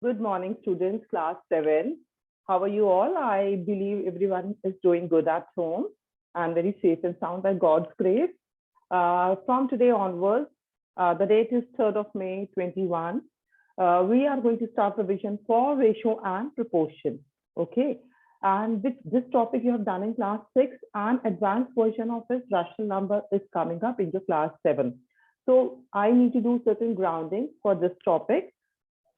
Good morning, students, class 7. How are you all? I believe everyone is doing good at home and very safe and sound by God's grace. From today onwards, the date is 3rd of May 21. We are going to start revision for ratio and proportion. Okay. And with this topic you have done in class 6, an advanced version of this rational number is coming up in your class 7. So I need to do certain grounding for this topic,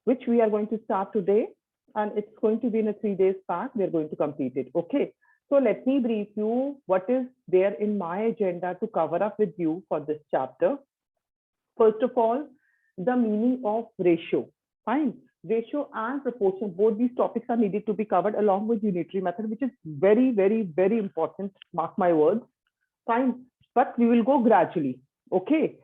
which we are going to start today. And it's going to be in a 3 days pack. We're going to complete it. Okay. So let me brief you what is there in my agenda to cover up with you for this chapter. First of all, the meaning of ratio. Fine. Ratio and proportion, both these topics are needed to be covered along with unitary method, which is very, very, very important. Mark my words. Fine. But we will go gradually. Okay.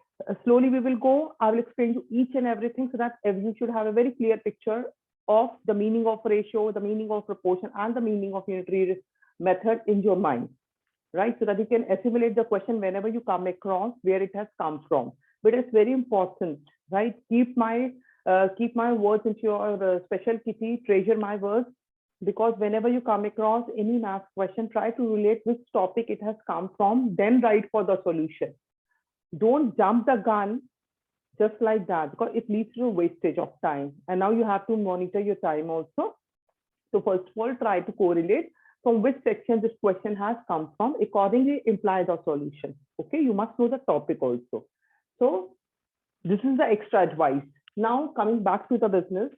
Slowly we will go. I will explain you each and everything so that you should have a very clear picture of the meaning of ratio, the meaning of proportion, and the meaning of unitary method in your mind, right? So that you can assimilate the question whenever you come across where it has come from. But it's very important, right? Keep my words into your special kitty, treasure my words, because whenever you come across any math question, try to relate which topic it has come from, then write for the solution. Don't jump the gun just like that, because it leads to a wastage of time. And now you have to monitor your time also. So first of all, try to correlate from which section this question has come from. Accordingly, imply the solution. Okay, you must know the topic also. So this is the extra advice. Now coming back to the business,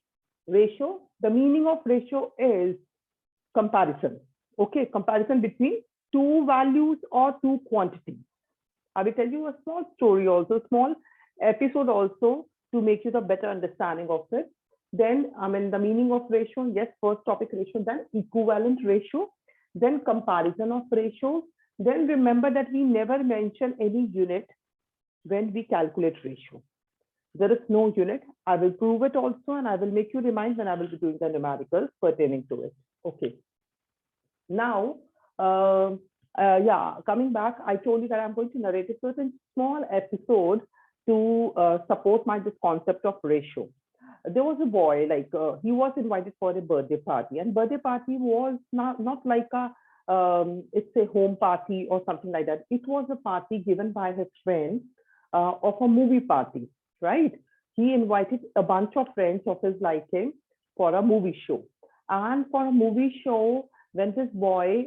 ratio. The meaning of ratio is comparison. Okay, comparison between two values or two quantities. I will tell you a small story also, small episode also to make you the better understanding of it. Then, the meaning of ratio, yes, first topic ratio, then equivalent ratio, then comparison of ratios. Then remember that we never mention any unit when we calculate ratio. There is no unit. I will prove it also, and I will make you remind when I will be doing the numericals pertaining to it. Okay. Now, coming back, I told you that I'm going to narrate a certain small episode to support this concept of ratio. There was a boy, he was invited for a birthday party, and birthday party was not like it's a home party or something like that. It was a party given by his friend of a movie party, right? He invited a bunch of friends of his liking for a movie show. And for a movie show, when this boy,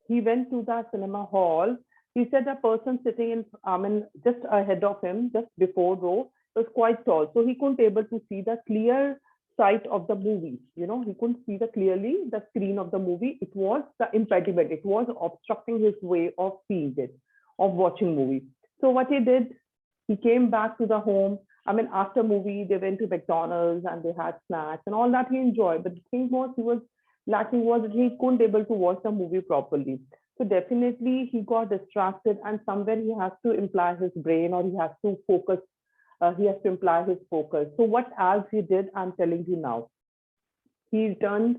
he went to the cinema hall, he said the person sitting in, just ahead of him, just before row, was quite tall. So he couldn't able to see the clear sight of the movie. You know, he couldn't see clearly the screen of the movie. It was the impediment. It was obstructing his way of seeing it, of watching movie. So what he did, he came back to the home. After movie, they went to McDonald's and they had snacks and all that he enjoyed. But the thing was, he was lacking was that he couldn't able to watch the movie properly. So definitely he got distracted, and somewhere he has to imply his brain, or he has to focus. He has to imply his focus. So what else he did, I'm telling you now. He returned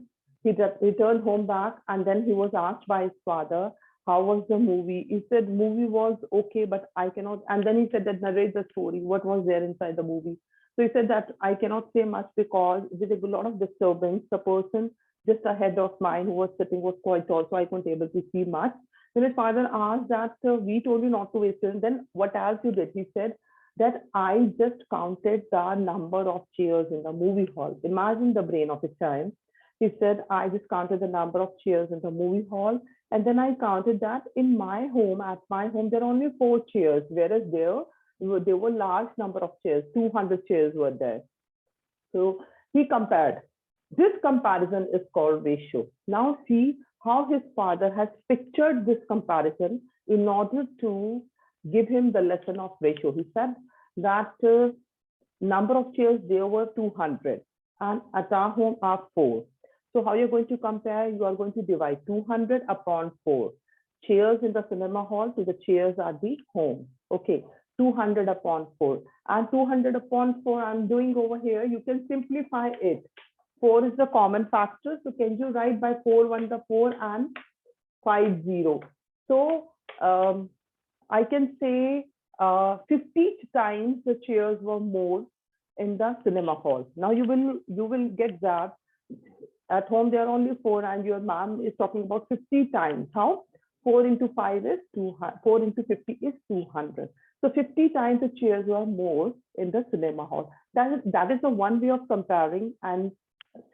home back, and then he was asked by his father, how was the movie? He said, movie was okay, but I cannot. And then he said that narrate the story. What was there inside the movie? So he said that I cannot say much because with a lot of disturbance, the person just ahead of mine who was sitting was quite tall, so I couldn't able to see much. Then his father asked that we told you not to waste it. Then what else you did? He said that I just counted the number of chairs in the movie hall. Imagine the brain of a child. He said, I just counted the number of chairs in the movie hall. And then I counted that in my home, at my home, there are only 4 chairs, whereas there were large number of chairs, 200 chairs were there. So he compared. This comparison is called ratio. Now see how his father has pictured this comparison in order to give him the lesson of ratio. He said that number of chairs there were 200 and at our home are 4. So how you're going to compare? You are going to divide 200 upon 4. Chairs in the cinema hall to the chairs at the home. Okay, 200 upon 4. And 200 upon 4 I'm doing over here. You can simplify it. 4 is the common factor. So can you write by 4, 1 the 4 and 5, 0. So I can say 50 times the chairs were more in the cinema hall. Now you will get that at home there are only 4 and your mom is talking about 50 times. How? 4 into 5 is 200. 4 into 50 is 200. So 50 times the chairs were more in the cinema hall. That is the one way of comparing and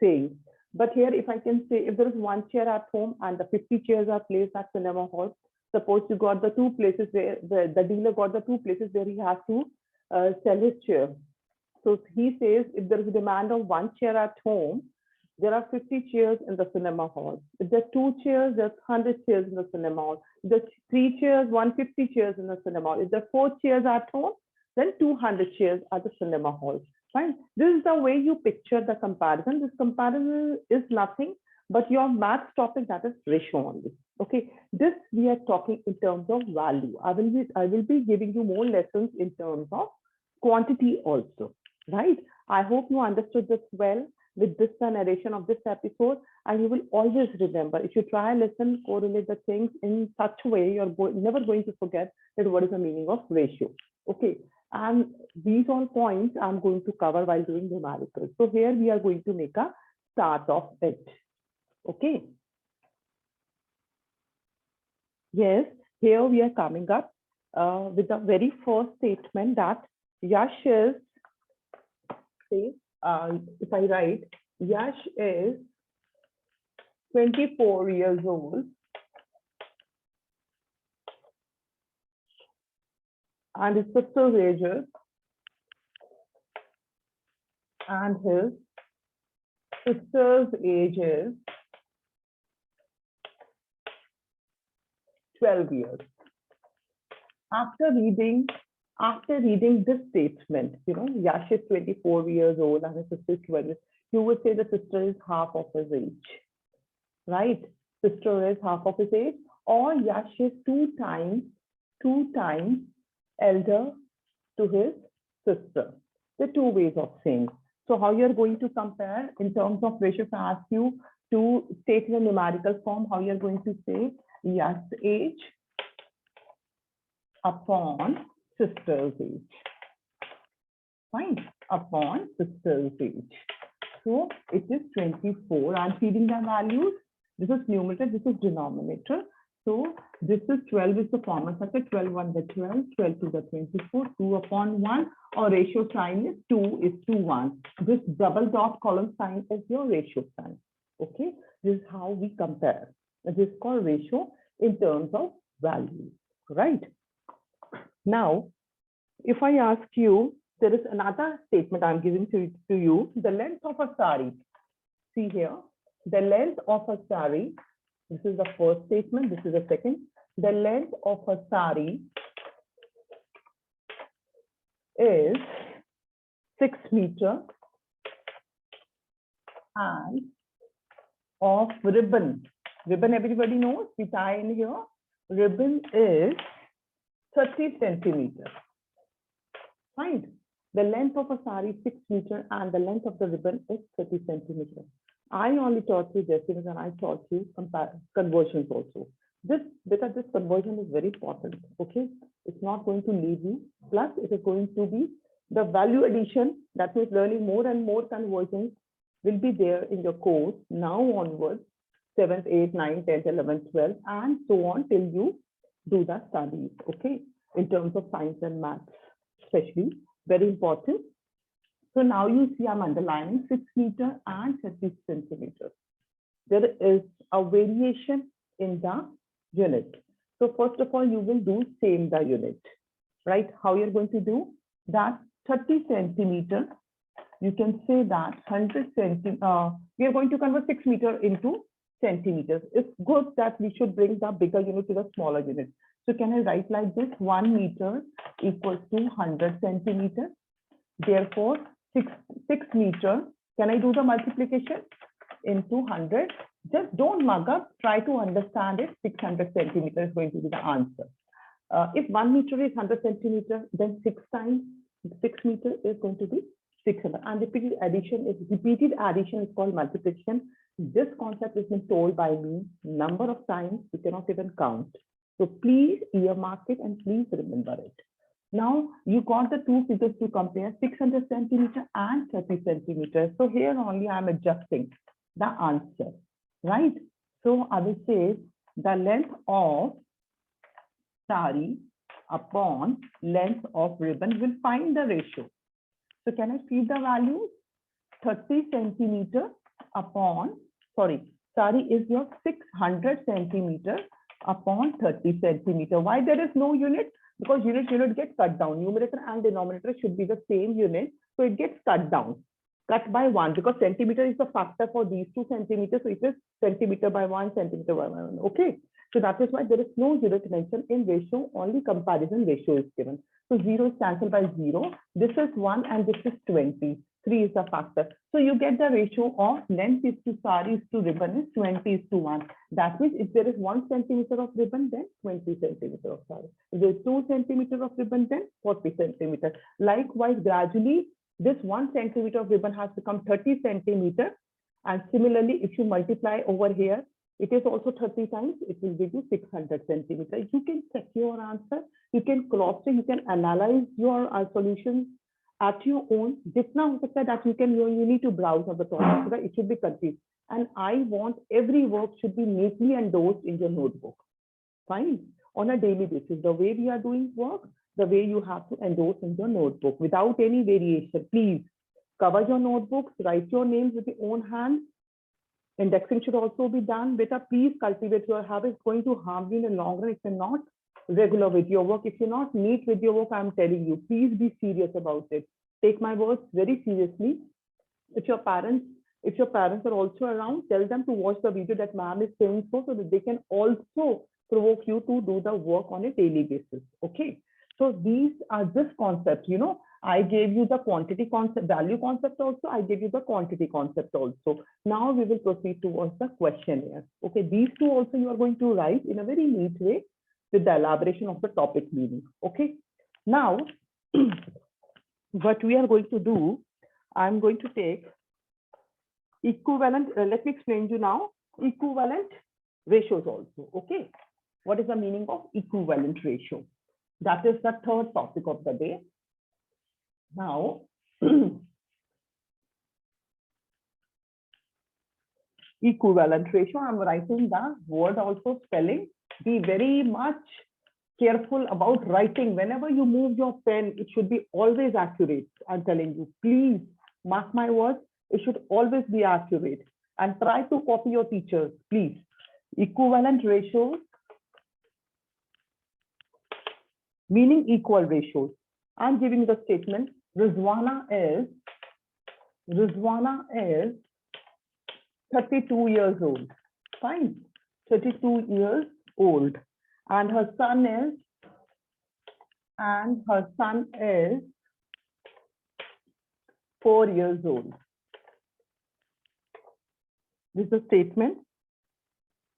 saying. But here, if I can say, if there is one chair at home and the 50 chairs are placed at cinema hall, suppose you got the 2 places where the dealer got the 2 places where he has to sell his chair. So he says if there is a demand of 1 chair at home, there are 50 chairs in the cinema hall. If there are 2 chairs, there's 100 chairs in the cinema hall. If there are 3 chairs, 150 chairs in the cinema hall. If there are 4 chairs at home, then 200 chairs at the cinema hall. Fine. This is the way you picture the comparison. This comparison is nothing but your math topic, that is ratio only. Okay. This we are talking in terms of value. I will be giving you more lessons in terms of quantity also. Right. I hope you understood this well with this narration of this episode, and you will always remember, if you try and listen, correlate the things in such a way, you're never going to forget that what is the meaning of ratio. Okay. And these all points I'm going to cover while doing numericals. So here we are going to make a start of it. Okay. Yes, here we are coming up with the very first statement that Yash is, say, if I write, Yash is 24 years old and his sister's ages and his sister's age is 12 years. After reading this statement, Yash is 24 years old and his sister is 12 years, you would say the sister is half of his age, right? Sister is half of his age, or Yash is two times elder to his sister. The 2 ways of saying. So how you're going to compare in terms of ratio? If I ask you to state in a numerical form, how you're going to say Yash's age upon sister's age. Fine, upon sister's age. So it is 24. I'm feeding the values. This is numerator, this is denominator. So this is 12 is the common factor, 12 1 the 12, 12 2 the 24, 2 upon 1, or ratio sign is 2 is to 1. This double dot column sign is your ratio sign. Okay, this is how we compare. This is called ratio in terms of value, right? Now, if I ask you, there is another statement I'm giving to you, the length of a sari. See here, the length of a sari. This is the first statement. This is the second. The length of a sari is 6 meters and of ribbon. Ribbon, everybody knows, we tie in here. Ribbon is 30 centimeters. Fine. The length of a sari is 6 meters and the length of the ribbon is 30 centimeters. I only taught you decimals and I taught you conversions also. This conversion is very important. Okay, it's not going to leave you. Plus, it is going to be the value addition. That means learning more and more conversions will be there in your course now onwards, 7th, 8th, 9th, 10th, 11th, 12th, and so on till you do the studies. Okay, in terms of science and maths, especially very important. So now you see I'm underlining 6 meters and 30 centimeters. There is a variation in the unit. So first of all, you will do same the unit, right? How you're going to do that 30 centimeters, you can say that 100 centimeters, we are going to convert 6 meters into centimeters. It's good that we should bring the bigger unit to the smaller unit. So can I write like this? 1 meter equals to 100 centimeters. Therefore, 6 meters. Can I do the multiplication into 100? Just don't mug up. Try to understand it. 600 centimeters is going to be the answer. If 1 meter is 100 centimeters, then 6 times 6 meters is going to be 600. And repeated addition is called multiplication. This concept has been told by me number of times. You cannot even count. So please earmark it and please remember it. Now you got the two figures to compare, 600 centimeter and 30 centimeters. So here only I'm adjusting the answer, right? So I will say the length of sari upon length of ribbon will find the ratio. So can I see the values? 30 centimeter upon, sorry, sari is your 600 centimeter upon 30 centimeter. Why there is no unit? Because unit gets cut down. Numerator and denominator should be the same unit. So it gets cut down, cut by 1, because centimeter is the factor for these 2 centimeters. So it is centimeter by 1, centimeter by 1. Okay. So that is why there is no unit mentioned in ratio, only comparison ratio is given. So 0 is cancelled by 0. This is 1 and this is 20. 3 is the factor. So you get the ratio of length is to sari is to ribbon is 20 is to 1. That means if there is 1 centimeter of ribbon, then 20 centimeter of sari. If there is 2 centimeter of ribbon, then 40 centimeter. Likewise, gradually, this 1 centimeter of ribbon has become 30 centimeter. And similarly, if you multiply over here, it is also 30 times, it will give you 600 centimeters. You can check your answer, you can cross check, you can analyze your solutions at your own. Jitna ho sakta that you need to browse on the topic so that it should be complete. And I want every work should be neatly endorsed in your notebook. Fine. On a daily basis, the way we are doing work, the way you have to endorse in your notebook without any variation. Please cover your notebooks, write your names with your own hand. Indexing should also be done. Beta, please cultivate your habits. It's going to harm you in the long run if you're not regular with your work. If you're not neat with your work, I'm telling you, please be serious about it. Take my words very seriously. If your parents are also around, tell them to watch the video that ma'am is saying so that they can also provoke you to do the work on a daily basis. Okay. So these are just concepts, I gave you the quantity concept, value concept also. I gave you the quantity concept also. Now we will proceed towards the questionnaire. Okay, these two also you are going to write in a very neat way with the elaboration of the topic meaning. Okay, now what we are going to do, I'm going to take equivalent, let me explain you now, equivalent ratios also. Okay, what is the meaning of equivalent ratio? That is the third topic of the day. Now, equivalent ratio, I'm writing the word also spelling. Be very much careful about writing. Whenever you move your pen, it should be always accurate. I'm telling you, please mark my words, it should always be accurate. And try to copy your teachers, please. Equivalent ratios, meaning equal ratios. I'm giving the statement. Rizwana is 32 years old. Fine. 32 years old. And her son is 4 years old. This is a statement.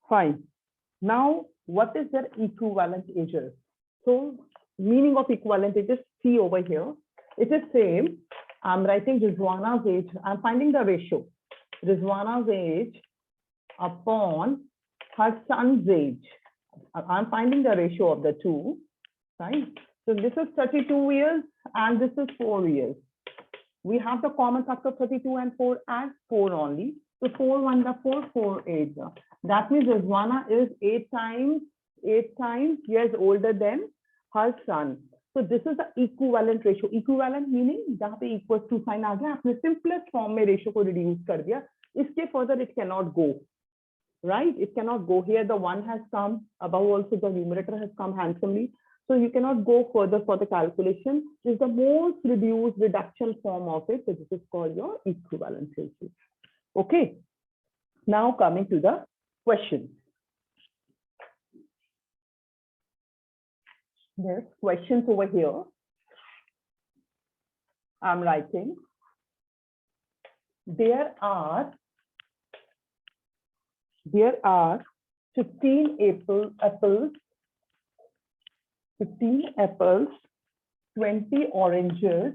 Fine. Now, what is their equivalent ages? So, meaning of equivalent ages, see over here. It is same. I'm writing Rizwana's age. I'm finding the ratio. Rizwana's age upon her son's age. I'm finding the ratio of the two. Right? So this is 32 years and this is 4 years. We have the common factor 32 and 4 as 4 only. So 4 1 the 4, 4 8. That means Rizwana is 8 times years older than her son. So this is the equivalent ratio. Equivalent meaning जहाँ पे equals to sign आ गया, आपने simplest form में ratio को reduce कर दिया. इसके further it cannot go, right? It cannot go. Here the 1 has come, above also the numerator has come handsomely. So you cannot go further for the calculation. This is the most reduced reduction form of it. So this is called your equivalent ratio. Okay. Now coming to the questions. There's questions over here. I'm writing. There are 15 apples, 20 oranges,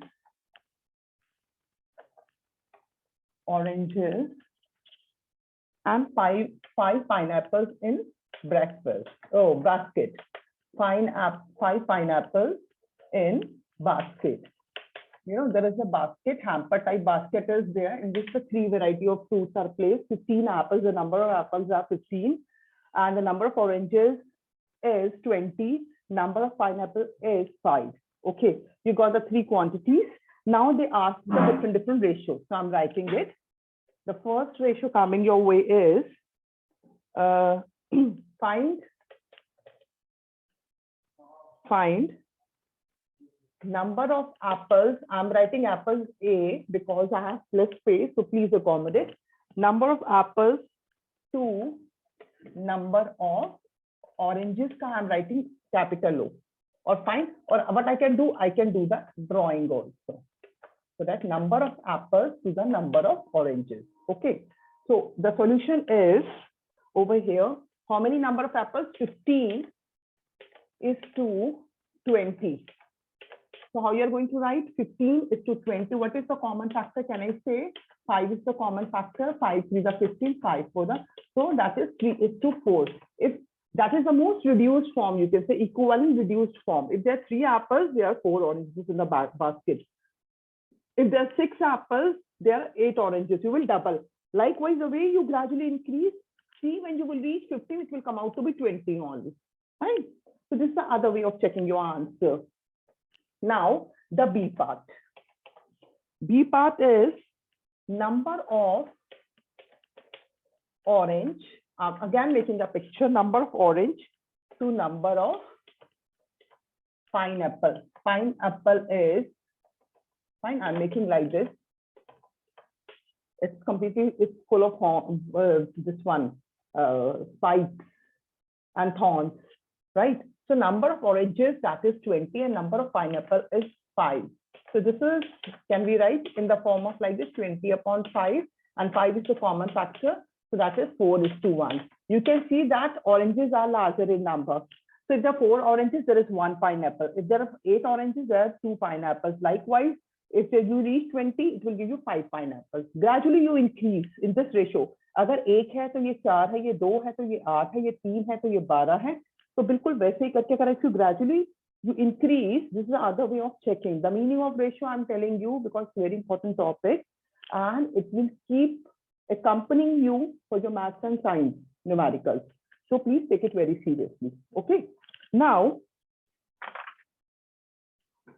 and five pineapples in basket. 5 pineapples, in basket. You know, there is a basket, hamper type basket is there in which the 3 variety of fruits are placed. 15 apples, the number of apples are 15, and the number of oranges is 20, number of pineapple is 5. Okay, you got the 3 quantities. Now they ask the different ratios. So I'm writing it. The first ratio coming your way is find number of apples. I'm writing apples A because I have less space, so please accommodate. Number of apples to number of oranges ka I'm writing capital O. Or find, or what I can do the drawing also. So that number of apples to the number of oranges. Okay. So the solution is over here. How many number of apples? 15 is to 20. So how you're going to write 15 is to 20. What is the common factor? Can I say 5 is the common factor? 5 3 is 15, 5 for the. So that is 3 is to 4. If that is the most reduced form, you can say equivalent reduced form. If there are 3 apples, there are 4 oranges in the basket. If there are 6 apples, there are 8 oranges. You will double. Likewise, the way you gradually increase, see when you will reach 15, it will come out to be 20 only. Right? So this is the other way of checking your answer. Now, the B part. B part is number of orange. Again, making a picture, number of orange to number of pineapple. Pineapple is, fine, I'm making like this. It's completely, it's full of this one, spikes and thorns, right? So number of oranges, that is 20, and number of pineapple is 5. So this is, can we write in the form of like this, 20 upon 5, and 5 is the common factor. So that is 4 is to 1. You can see that oranges are larger in number. So if there are 4 oranges, there is 1 pineapple. If there are 8 oranges, there are 2 pineapples. Likewise, if you reach 20, it will give you 5 pineapples. Gradually you increase in this ratio. अगर 1 है तो ये 4 है, ये 2 है तो ये 8 है, ये 3 है तो ये 12 है. तो बिल्कुल वैसे ही करके अगर you gradually you increase, this is the other way of checking. The meaning of ratio I'm telling you because it's a very important topic, and it will keep accompanying you for your maths and science numericals. So please take it very seriously. Okay. Now,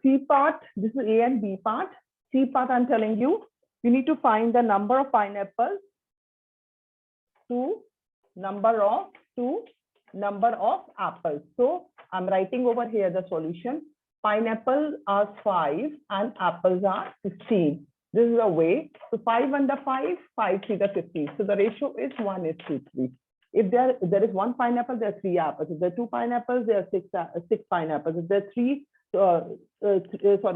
C part, this is A and B part. C part, I'm telling you, you need to find the number of pineapples to number of apples. So I'm writing over here the solution. Pineapple are 5 and apples are 15. This is a way. So 5 under 5, 5 3 the 15. So the ratio is 1 is to 3. If there is 1 pineapple, there are 3 apples. If there are 2 pineapples, there are 6 pineapples. If there are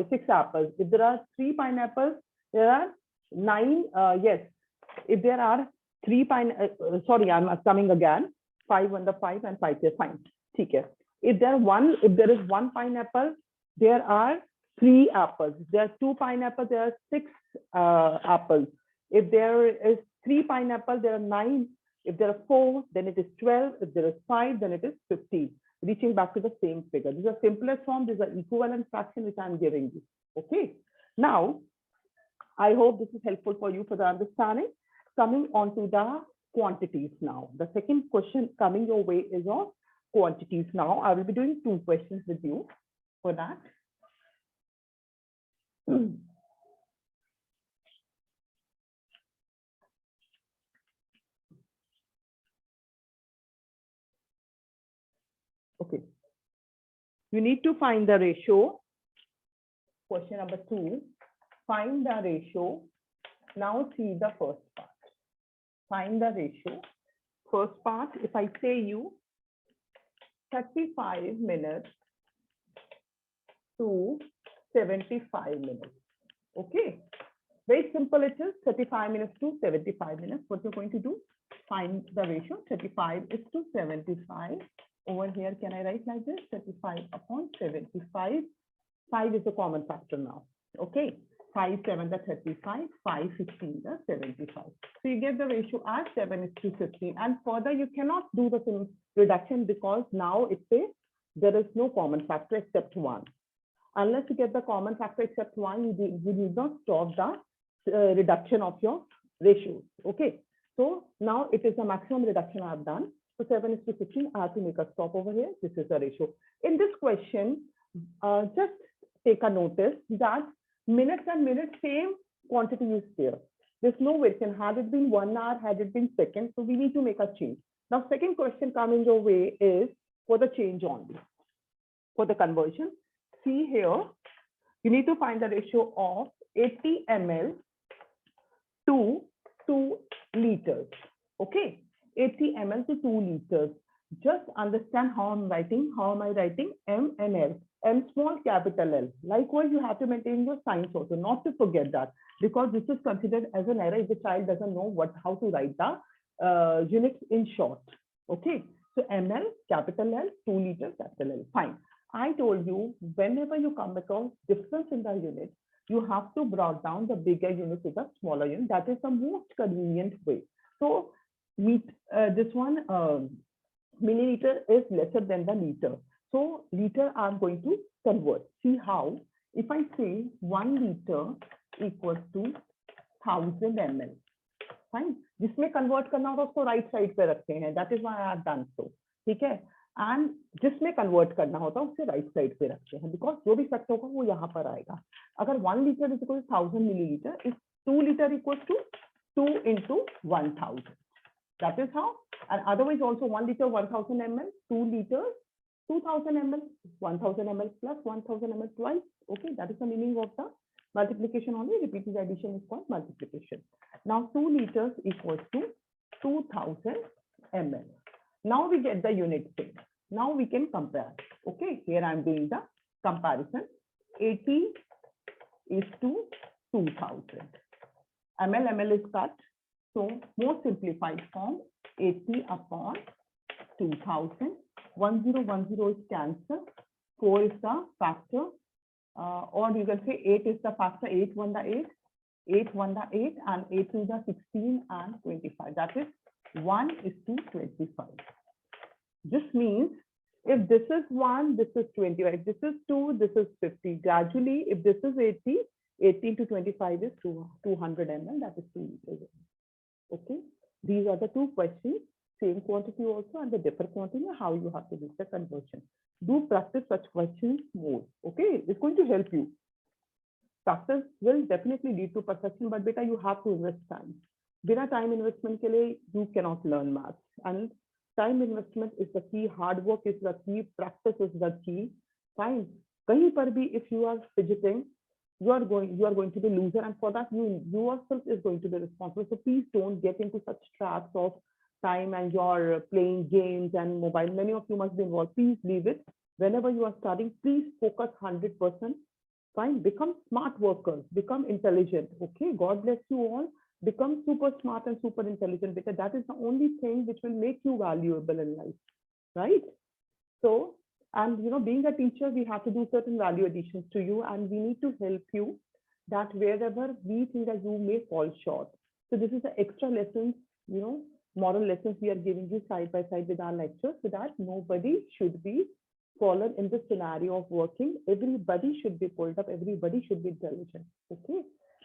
6 apples. If there are 3 pineapples, there are 9. Yes. If there are 3 sorry, I'm coming again. 5 under 5 and 5 is fine. Okay. If there is 1 pineapple, there are 3 apples. If there are 2 pineapples, there are 6 apples. If there is 3 pineapples, there are 9. If there are 4, then it is 12. If there is 5, then it is 15. Reaching back to the same figure. This is the simplest form. This is the equivalent fraction which I'm giving you. Okay. Now, I hope this is helpful for you for the understanding. Coming on to the quantities now. The second question coming your way is on quantities now. I will be doing 2 questions with you for that. Okay. You need to find the ratio. Question number 2. Find the ratio. Now see the first part. Find the ratio. First part, if I say you 35 minutes to 75 minutes. Okay. Very simple it is. 35 minutes to 75 minutes. What you're going to do? Find the ratio. 35 is to 75. Over here, can I write like this? 35 upon 75. 5 is a common factor now. Okay. 5 7 the 35, 5 15 the 75. So you get the ratio as 7 is to 15. And further, you cannot do the reduction because now it says there is no common factor except 1. Unless you get the common factor except 1, you need not stop the reduction of your ratios. Okay. So now it is the maximum reduction I have done. So 7:15, I have to make a stop over here. This is the ratio. In this question, just take a notice that minutes and minutes, same quantity is there. There's no variation. Had it been 1 hour, had it been seconds, so we need to make a change. Now, second question coming your way is for the change only. For the conversion, see here, you need to find the ratio of 80 ml to 2 liters. Okay, 80 ml to 2 liters. Just understand how I'm writing. How am I writing? M and L. M small, capital L. Likewise, you have to maintain your signs also, not to forget that, because this is considered as an error if the child doesn't know how to write the units in short. Okay, so ml, capital L, 2 liters, capital L. Fine. I told you, whenever you come across difference in the unit, you have to break down the bigger unit to the smaller unit. That is the most convenient way. So this one, milliliter is lesser than the liter. So liter I'm going to convert. See how? If I say 1 liter equals to 1000 ml. Fine. जिसमें convert करना होगा उसको right side पे रखते हैं. That is why I have done so. ठीक है? And जिसमें convert करना होता है उसे right side पे रखते हैं. Because जो भी फैक्ट होगा वो यहाँ पर आएगा. अगर 1 liter is equal to 1000 milliliter, is 2 liter equals to 2 into 1000. That is how. And otherwise also 1 liter 1000 ml, 2 liters 2000 ml, 1000 ml plus 1000 ml twice. Okay, that is the meaning of the multiplication only. Repeated addition is called multiplication. Now 2 liters equals to 2000 ml. Now we get the unit thing. Now we can compare. Okay, here I am doing the comparison. 80 is to 2000. ml is cut. So more simplified form, 80 upon 2000. 1010 is cancelled. 4 is the factor. Or you can say 8 is the factor. 8 1 the 8. 8 1 the 8. And 8 2 the 16 and 25. That is 1 is to 25. This means if this is 1, this is 25. If this is 2, this is 50. Gradually, if this is 80, 18 to 25 is 200 ml. That is 2 liters. Okay. These are the two questions. Same quantity also and the different quantity, how you have to do the conversion. Do practice such questions more. Okay, it's going to help you. Practice will definitely lead to perfection, but beta, you have to invest time. Bina time investment ke liye, you cannot learn math. And time investment is the key. Hard work is the key. Practice is the key. Fine. Kahin par bhi, if you are fidgeting, you are going to be loser, and for that you yourself is going to be responsible. So please don't get into such traps of time and you're playing games and mobile. Many of you must be involved. Please leave it. Whenever you are studying, please focus 100%. Fine. Become smart workers. Become intelligent. Okay. God bless you all. Become super smart and super intelligent, because that is the only thing which will make you valuable in life. Right? So, and being a teacher, we have to do certain value additions to you, and we need to help you that wherever we think that you may fall short. So this is the extra lessons, moral lessons we are giving you side by side with our lectures, so that nobody should be fallen in this scenario of working. Everybody should be pulled up. Everybody should be intelligent. Okay.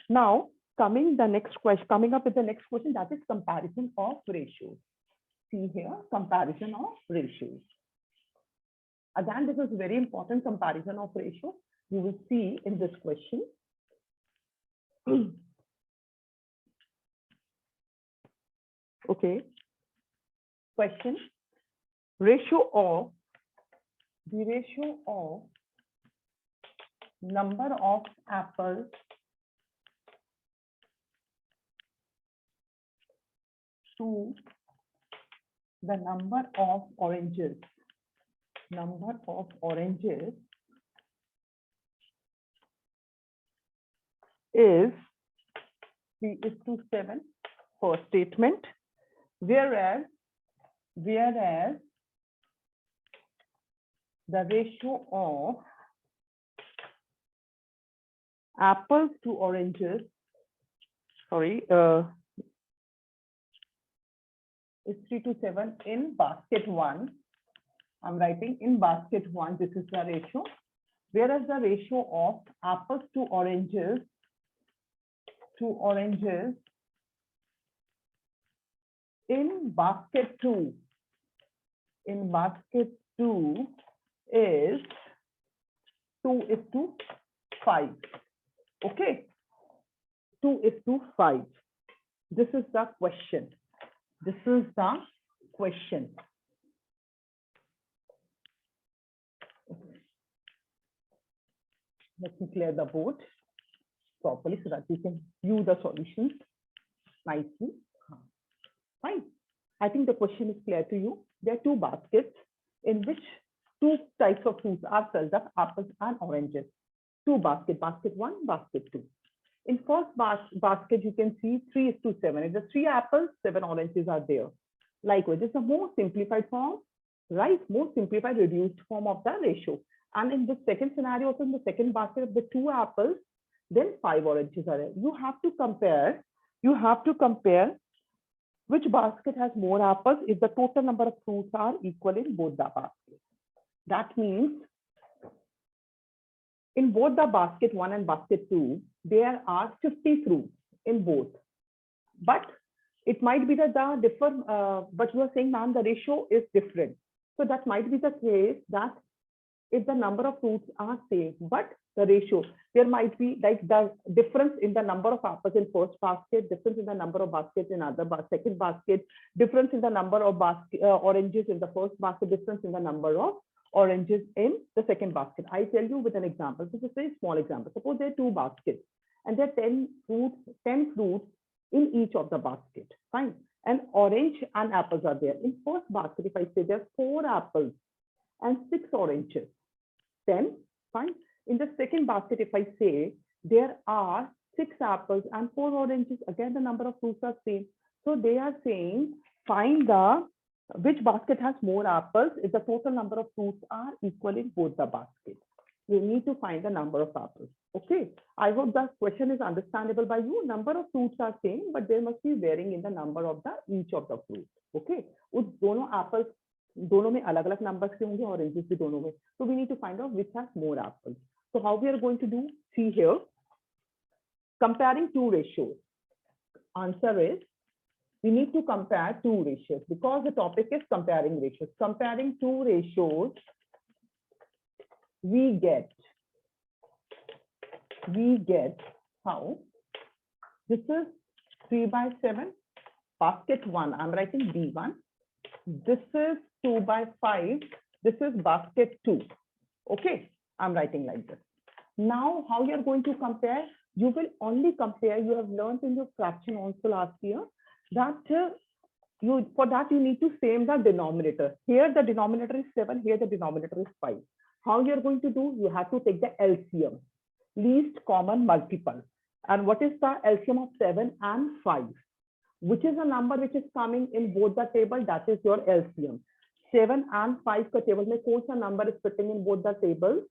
Now, coming up with the next question, that is comparison of ratios. See here, comparison of ratios. Again, this is very important, comparison of ratio. You will see in this question. Okay. Question. The ratio of number of apples to the number of oranges. Number of oranges is 3:7 per statement, whereas the ratio of apples to oranges, is 3:7 in basket 1. I'm writing in basket 1, this is the ratio, whereas the ratio of apples to oranges in basket 2 is 2:5. Okay, 2:5. This is the question. Let me clear the board properly so that you can view the solutions nicely. Fine. I think the question is clear to you. There are two baskets in which two types of fruits are sold, apples and oranges. Two baskets, basket 1, basket 2. In first basket, you can see 3:7. It's just 3 apples, 7 oranges are there. Likewise, it's a more simplified form, right? More simplified, reduced form of the ratio. And in the second scenario, also in the second basket of the 2 apples, then 5 oranges are there. You have to compare which basket has more apples if the total number of fruits are equal in both the baskets. That means in both the basket 1 and basket 2, there are 50 fruits in both. But it might be that the different, but you are saying, ma'am, the ratio is different. So that might be the case that if the number of fruits are same, but the ratio, there might be like the difference in the number of apples in first basket, difference in the number of baskets in second basket, difference in the number of oranges in the first basket, difference in the number of oranges in the second basket. I tell you with an example. This is a very small example. Suppose there are 2 baskets and there are 10 fruits in each of the basket. Fine. And orange and apples are there. In first basket, if I say there are 4 apples and 6 oranges, then fine. In the second basket, if I say there are 6 apples and 4 oranges, again the number of fruits are same. So they are saying find which basket has more apples if the total number of fruits are equal in both the baskets. You need to find the number of apples. Okay. I hope the question is understandable by you. Number of fruits are same, but there must be varying in the number of each of the fruits. Okay. उस दोनों apples दोनों में अलग-अलग numbers के होंगे, oranges भी दोनों में. So we need to find out which has more apples. So how we are going to do? See here. Comparing 2 ratios. Answer is we need to compare 2 ratios because the topic is comparing ratios. Comparing 2 ratios, we get how? This is 3/7, basket 1. I'm writing B1. This is 2/5. This is basket 2. Okay, I'm writing like this. Now, how you are going to compare? You will only compare. You have learned in your fraction also last year that for that you need to same the denominator. Here the denominator is 7. Here the denominator is 5. How you are going to do? You have to take the LCM, least common multiple. And what is the LCM of 7 and 5? Which is a number which is coming in both the table? That is your LCM. 7 and 5 का table में कौन सा number is fitting in both the tables?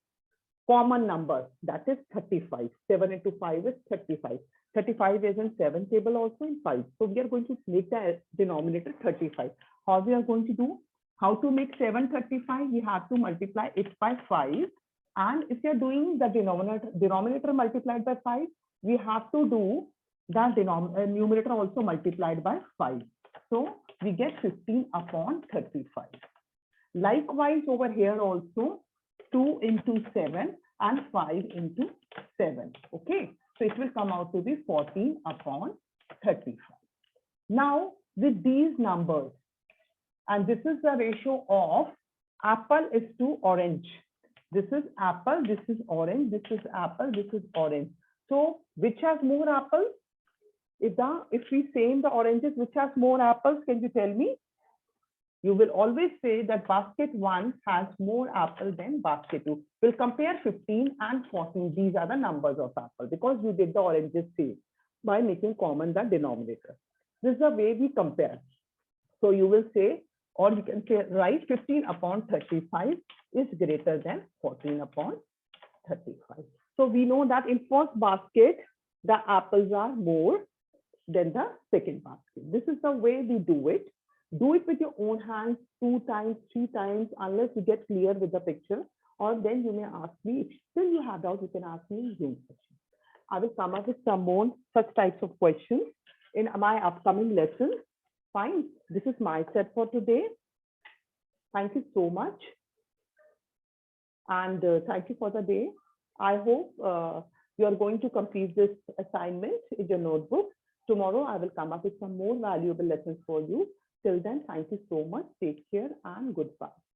Common number, that is 35. 7 into 5 is 35. 35 is in 7 table, also in 5. So we are going to make the denominator 35. How we are going to do? How to make 7 35? We have to multiply it by 5. And if you are doing the denominator multiplied by 5, we have to do the numerator also multiplied by 5. So we get 15/35. Likewise, over here also, 2 into 7 and 5 into 7. Okay, so it will come out to be 14/35. Now, with these numbers, and this is the ratio of apple is to orange. This is apple, this is orange, this is apple, this is orange. So, which has more apples? If we same the oranges, which has more apples? Can you tell me? You will always say that basket 1 has more apple than basket 2. We'll compare 15 and 14. These are the numbers of apple because we did the oranges same by making common the denominator. This is the way we compare. So you will say, or you can say, right, 15/35 is greater than 14/35. So we know that in first basket, the apples are more than the second basket. This is the way we do it. Do it with your own hands 2 times, 3 times, unless you get clear with the picture. or then you may ask me, if still you have doubt, you can ask me in Zoom session. I will come up with some more such types of questions in my upcoming lessons. Fine, this is my set for today. Thank you so much. And thank you for the day. I hope you are going to complete this assignment in your notebook. Tomorrow, I will come up with some more valuable lessons for you. Till then, thank you so much. Take care and goodbye.